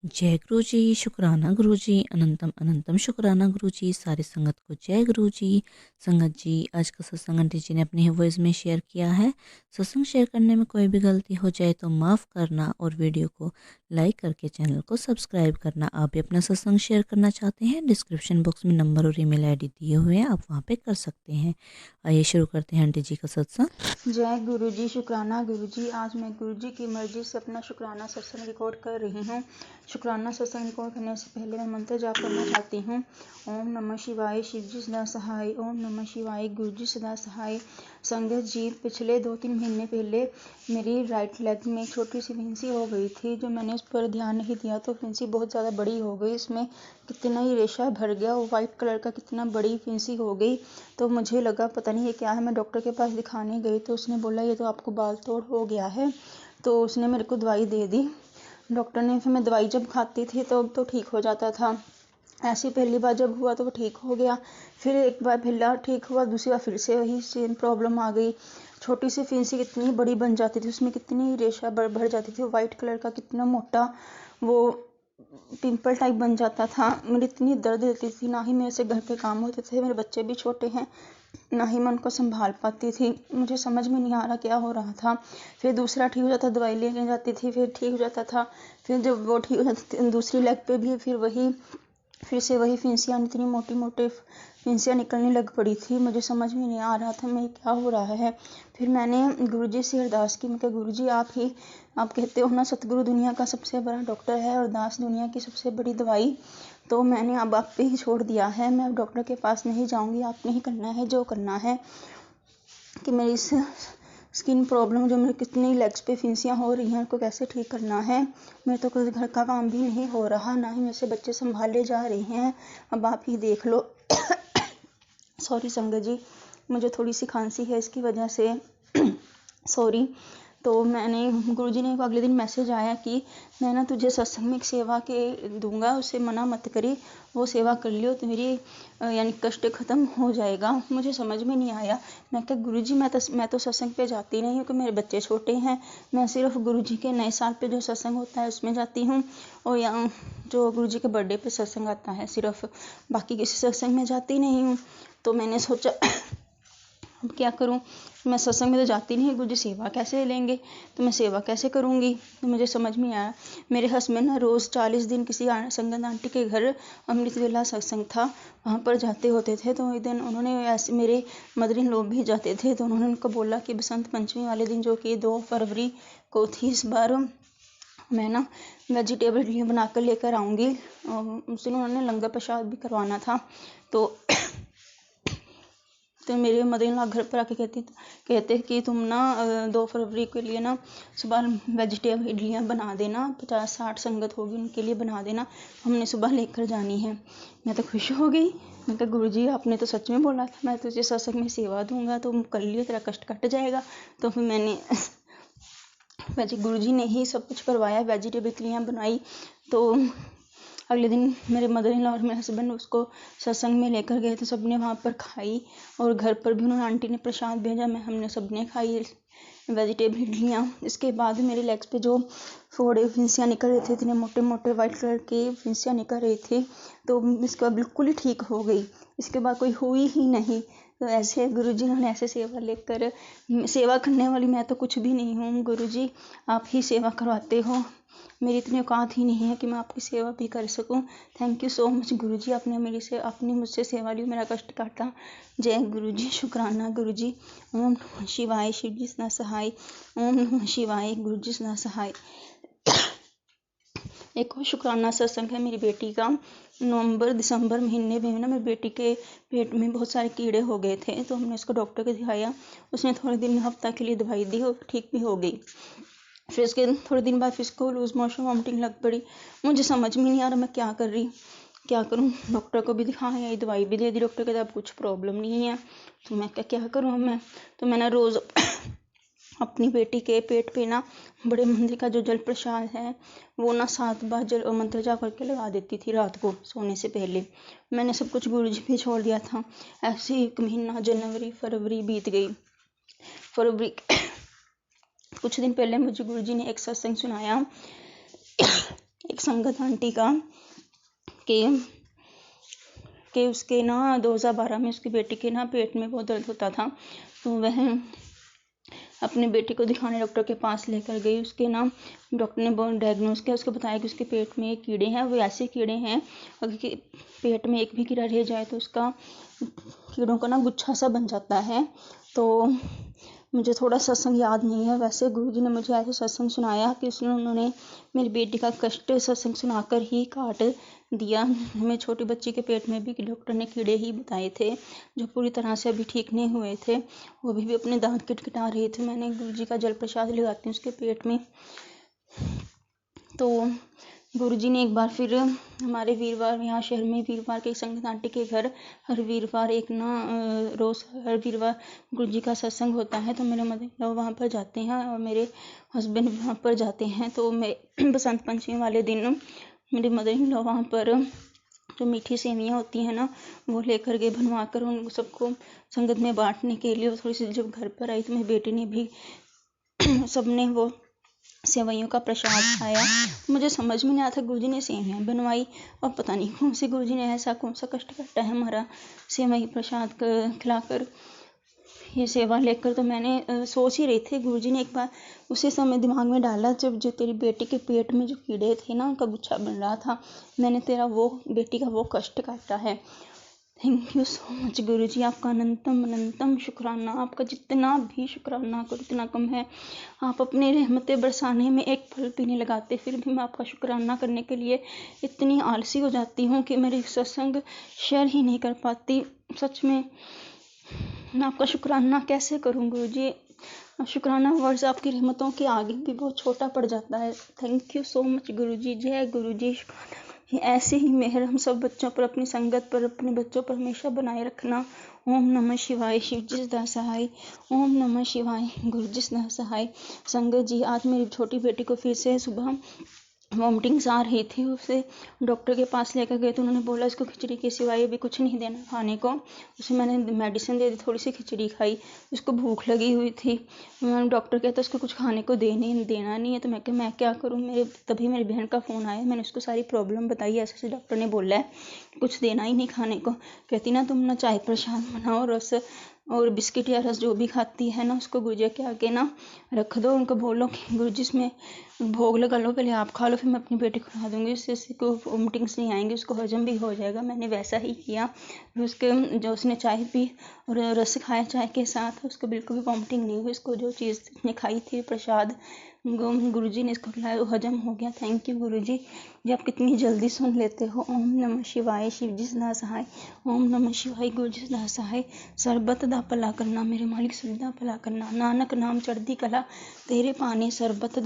जय गुरु जी, शुक्राना गुरु जी, अनंतम अनंतम शुक्राना गुरु जी। सारी संगत को जय गुरु जी। संगत जी, आज का सत्संग आंटी जी ने अपने वॉइस में शेयर किया है। सत्संग शेयर करने में कोई भी गलती हो जाए तो माफ़ करना और वीडियो को लाइक करके चैनल को सब्सक्राइब करना। आप भी अपना सत्संग शेयर करना चाहते हैं, डिस्क्रिप्शन बॉक्स में नंबर और ईमेल आईडी दिए हुए हैं, आप वहाँ पे कर सकते हैं। आइए शुरू करते हैं आंटी जी का सत्संग। जय गुरु जी, शुक्राना गुरु जी। आज मैं गुरु जी की मर्जी से अपना शुक्राना सत्संग रिकॉर्ड कर रही हूँ। शुक्राना सत्संग रिकॉर्ड करने से पहले मैं मंत्र जाप करना चाहती हूँ। ओम नमः शिवाय, शिव जी सदा सहाय। ओम नमः शिवाय, गुरु जी सदा सहाय। संगत जी, पिछले 2-3 महीने पहले मेरी राइट लेग में छोटी सी फिंसी हो गई थी। जो मैंने उस पर ध्यान नहीं दिया तो फिंसी बहुत ज़्यादा बड़ी हो गई। इसमें कितना ही रेशा भर गया, वो वाइट कलर का कितना बड़ी फिंसी हो गई। तो मुझे लगा पता नहीं ये क्या है। मैं डॉक्टर के पास दिखाने गई तो उसने बोला ये तो आपको बाल तोड़ हो गया है। तो उसने मेरे को दवाई दे दी डॉक्टर ने। फिर मैं दवाई जब खाती थी तो ठीक हो जाता था। ऐसी पहली बार जब हुआ तो वो ठीक हो गया। फिर एक बार पहला ठीक हुआ, दूसरी बार फिर से वही सेम प्रॉब्लम आ गई। छोटी सी फिंसी कितनी बड़ी बन जाती थी, उसमें कितनी रेशा भर जाती थी। वाइट कलर का कितना मोटा वो पिंपल टाइप बन जाता था। मेरी इतनी दर्द रहती थी, ना ही मेरे से घर के काम होते थे। मेरे बच्चे भी छोटे हैं, ना ही मैं उनको संभाल पाती थी। मुझे समझ में नहीं आ रहा क्या हो रहा था। फिर दूसरा ठीक हो जाता, दवाई लेके जाती थी, फिर ठीक हो जाता था। फिर जब वो ठीक हो जाती थी, दूसरी लेग पे भी फिर से वही फिंसियाँ, इतनी मोटी मोटी फिंसियाँ निकलने लग पड़ी थी। मुझे समझ में नहीं आ रहा था मैं क्या हो रहा है। फिर मैंने गुरुजी से अरदास की। मैं कहा गुरुजी आप कहते हो ना सतगुरु दुनिया का सबसे बड़ा डॉक्टर है और दास दुनिया की सबसे बड़ी दवाई। तो मैंने अब आप पे ही छोड़ दिया है। मैं अब डॉक्टर के पास नहीं जाऊंगी, आपने ही करना है जो करना है। कि मेरी इस स्किन प्रॉब्लम जो मेरे कितनी लेग्स पे फिंसियाँ हो रही हैं उनको कैसे ठीक करना है। मेरे तो कुछ घर का काम भी नहीं हो रहा, ना ही मेरे से बच्चे संभाले जा रहे हैं। अब आप ही देख लो। सॉरी संगत जी, मुझे थोड़ी सी खांसी है, इसकी वजह से सॉरी। तो मैंने गुरुजी ने अगले दिन मैसेज आया कि मैं ना तुझे सत्संग में सेवा के दूंगा, उसे मना मत करी, वो सेवा कर लियो तो मेरी यानी कष्ट खत्म हो जाएगा। मुझे समझ में नहीं आया। मैं कहा गुरुजी मैं तो सत्संग पे जाती नहीं हूँ, कि मेरे बच्चे छोटे हैं। मैं सिर्फ गुरुजी के नए साल पे जो सत्संग होता है उसमें जाती हूँ, और यहाँ जो गुरुजी के बर्थडे पे सत्संग आता है सिर्फ, बाकी किसी सत्संग में जाती नहीं हूँ। तो मैंने सोचा अब क्या करूं, मैं सत्संग में तो जाती नहीं, गुरुजी सेवा कैसे लेंगे, तो मैं सेवा कैसे करूंगी। तो मुझे समझ में आया। मेरे हस्बैंड ना रोज़ 40 दिन किसी संगत आंटी के घर अमृत वेला सत्संग था, वहाँ पर जाते होते थे। तो एक दिन उन्होंने ऐसे, मेरे मदर इन लॉ भी जाते थे, तो उन्होंने उनको बोला कि बसंत पंचमी वाले दिन जो कि 2 फरवरी को थी, इस बार मैं ना वेजिटेबल इडली बनाकर लेकर आऊँगी। उस दिन उन्होंने लंगर प्रसाद भी करवाना था। तो मेरे मदर इन लॉ घर पर आके कहते कि तुम ना 2 फरवरी के लिए ना सुबह वेजिटेबल इडलियाँ बना देना, 50-60 संगत होगी उनके लिए बना देना, हमने सुबह लेकर जानी है। मैं तो खुश हो गई। मैं कहा गुरुजी आपने तो सच में बोला था मैं तुझे सत्संग में सेवा दूंगा, तुम कर लियो, तेरा कष्ट कट जाएगा। तो फिर मैंने गुरुजी ने ही सब कुछ करवाया, वेजिटेबल इडलियाँ बनाई। तो अगले दिन मेरे मदर इन लॉ और मेरे हस्बैंड उसको सत्संग में लेकर गए थे। सबने वहाँ पर खाई, और घर पर भी उन्होंने आंटी ने प्रसाद भेजा, हमने सबने खाई वेजिटेबल इडलियाँ। इसके बाद मेरे लेग्स पे जो फोड़े फिंसियाँ निकल रहे थे, इतने मोटे मोटे वाइट कलर के फिंसियाँ निकल रही थी, तो इसके बाद बिल्कुल ही ठीक हो गई। इसके बाद कोई हुई ही नहीं। तो ऐसे गुरुजी ने ऐसे सेवा लेकर, सेवा करने वाली मैं तो कुछ भी नहीं हूँ, गुरुजी आप ही सेवा करवाते हो। मेरी इतनी औकात ही नहीं है कि मैं आपकी सेवा भी कर सकूं। थैंक यू सो मच गुरुजी, आपने मुझसे सेवा ली, मेरा कष्ट काटा। जय गुरुजी, शुक्राना गुरुजी। ओम नमः शिवाय, शिव जी सदा सहाय। ओम नमः शिवाय, गुरु जी सदा सहाय। एक और शुक्राना सत्संग है मेरी बेटी का। नवंबर दिसंबर महीने में ना मेरी बेटी के पेट में बहुत सारे कीड़े हो गए थे, तो हमने उसको डॉक्टर को दिखाया। उसने थोड़े दिन हफ्ता के लिए दवाई दी और ठीक भी हो गई। फिर उसके थोड़े दिन बाद फिर उसको लूज मोशन वॉमिटिंग लग पड़ी। मुझे समझ में नहीं आ रहा मैं क्या कर रही, क्या करूं। डॉक्टर को भी दिखाया, ये दवाई भी दे दी, डॉक्टर कहता अब कुछ प्रॉब्लम नहीं है। तो मैं क्या करूं मैं। तो मैंने रोज़ अपनी बेटी के पेट पे ना बड़े मंदिर का जो जल प्रसाद है वो ना 7 बार जल मंत्र जाप करके लगा देती थी रात को सोने से पहले। मैंने सब कुछ गुरुजी पे छोड़ दिया था। ऐसे 1 महीना जनवरी फरवरी बीत गई। फरवरी कुछ दिन पहले मुझे गुरुजी ने एक सत्संग सुनाया एक संगत आंटी का कि उसके ना 2012 में उसकी बेटी के ना पेट में बहुत दर्द होता था, तो वह अपने बेटे को दिखाने डॉक्टर के पास लेकर गई। उसके ना डॉक्टर ने बहुत डायग्नोस किया, उसको बताया कि उसके पेट में कीड़े हैं, वो ऐसे कीड़े हैं अगर पेट में एक भी कीड़ा रह जाए तो उसका कीड़ों का ना गुच्छा सा बन जाता है। तो मुझे थोड़ा सत्संग याद नहीं है, वैसे गुरुजी ने मुझे ऐसे सत्संग सुनाया कि उन्होंने मेरी बेटी का कष्ट सत्संग सुनाकर ही काट दिया। हमें छोटी बच्ची के पेट में भी डॉक्टर ने कीड़े ही बताए थे जो पूरी तरह से अभी ठीक नहीं हुए थे, वो भी अपने दांत किटकिटा रहे थे। मैंने गुरुजी का जल प्रसाद लगाती हूँ उसके पेट में। तो गुरुजी ने एक बार फिर हमारे वीरवार यहाँ शहर में वीरवार के संगत आंटी के घर हर वीरवार रोज हर वीरवार गुरुजी का सत्संग होता है, तो मेरे मदर वहाँ पर जाते हैं और मेरे हस्बैंड वहाँ पर जाते हैं। तो मैं बसंत पंचमी वाले दिन मेरे मदर इन लॉ वहाँ पर जो मीठी सेवियाँ होती हैं ना वो लेकर गए बनवा कर उन सबको संगत में बांटने के लिए। थोड़ी सी जब घर पर आई तो मेरी बेटी ने भी सबने वो सेवइयों का प्रसाद खाया। मुझे समझ में नहीं आया था, गुरुजी ने सेवइयाँ बनवाई और पता नहीं कौन से गुरुजी ने ऐसा कौन सा कष्ट काटा है हमारा सेवई प्रसाद खिलाकर ये सेवा लेकर। तो मैंने सोच ही रही थी, गुरुजी ने एक बार उसी समय दिमाग में डाला जब जो तेरी बेटी के पेट में जो कीड़े थे ना उनका गुच्छा बन रहा था, मैंने तेरा वो बेटी का वो कष्ट काटा है। थैंक यू सो मच गुरुजी, आपका अनंतम अनंतम शुक्राना। आपका जितना भी शुक्राना करो उतना कम है। आप अपनी रहमतें बरसाने में एक फल भी नहीं लगाते, फिर भी मैं आपका शुक्राना करने के लिए इतनी आलसी हो जाती हूँ कि मेरी सत्संग शेयर ही नहीं कर पाती। सच में मैं आपका शुक्राना कैसे करूँ गुरुजी? शुक्राना वर्ड्स आपकी रहमतों के आगे भी बहुत छोटा पड़ जाता है। थैंक यू सो मच गुरुजी। जय गुरुजी। ऐसे ही मेहर हम सब बच्चों पर, अपनी संगत पर, अपने बच्चों पर हमेशा बनाए रखना। ओम नमः शिवाय। शिवजी सदा सहाय। ओम नमः शिवाय। गुरुजी सदा सहाय। संगत जी, आज मेरी छोटी बेटी को फिर से सुबह वॉमिटिंग्स आ रही थी, उसे डॉक्टर के पास लेकर गए तो उन्होंने बोला इसको खिचड़ी के सिवाय अभी कुछ नहीं देना खाने को। उसे मैंने मेडिसिन दे दी, थोड़ी सी खिचड़ी खाई, उसको भूख लगी हुई थी। डॉक्टर कहता उसको कुछ खाने को देना नहीं है। तो मैं क्या करूँ? तभी मेरी बहन का फ़ोन आया, मैंने उसको सारी प्रॉब्लम बताई, ऐसे डॉक्टर ने बोला है कुछ देना ही नहीं खाने को। कहती ना तुम ना चाय प्रसाद बनाओ, रस और बिस्किट या रस जो भी खाती है ना उसको गुरुजी के आगे ना रख दो, उनको बोलो कि गुरुजी इसमें भोग लगा लो, पहले आप खा लो फिर मैं अपनी बेटी को खा दूंगी, उससे को वोमिटिंग्स नहीं आएंगी, उसको हजम भी हो जाएगा। मैंने वैसा ही किया। उसके जो उसने चाय पी और रस खाया चाय के साथ, उसको बिल्कुल भी वोमिटिंग नहीं हुई। उसको जो चीज़ उसने खाई थी प्रसाद गुरुजी ने इसको खिलाया, वो हजम हो गया। थैंक यू गुरुजी जी, आप कितनी जल्दी सुन लेते हो। ओम नमः शिवाय। शिवजी सदा सहाय। ओम नमः शिवाय। गुरुजी सदा सहाय। सरबत दा भला करना मेरे मालिक, सदा भला करना, नानक नाम चढ़दी कला तेरे पाने सरबत दा